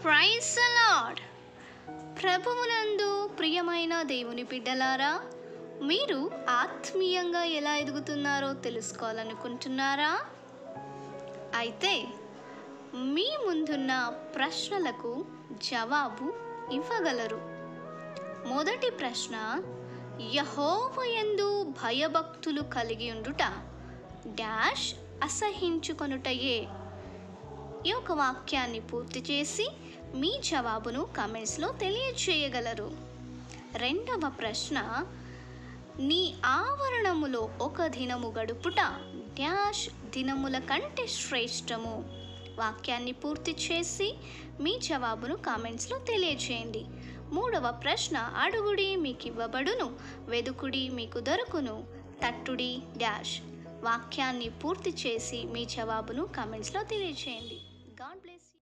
Praise the lord. ప్రభువునందు ప్రియమైన దేవుని బిడ్డలారా, మీరు ఆత్మీయంగా ఎలా ఎదుగుతున్నారో తెలుసుకోవాలనుకుంటున్నారా? అయితే మీ ముందున్న ప్రశ్నలకు జవాబు ఇవ్వగలరు. మొదటి ప్రశ్న, యెహోవాయందు భయభక్తులు కలిగి ఉండుట డాష్ అసహించుకొనుటయే. ఈ యొక్క వాక్యాన్ని పూర్తి చేసి మీ జవాబును కామెంట్స్లో తెలియజేయగలరు. రెండవ ప్రశ్న, నీ ఆవరణములో ఒక దినము గడుపుట డాష్ దినముల కంటే శ్రేష్టము. వాక్యాన్ని పూర్తి చేసి మీ జవాబును కామెంట్స్లో తెలియజేయండి. మూడవ ప్రశ్న, అడుగుడి మీకు ఇవ్వబడును, వెదుకుడి మీకు దొరుకును, తట్టుడి డాష్. వాక్యాన్ని పూర్తి చేసి మీ జవాబును కామెంట్స్లో తెలియజేయండి.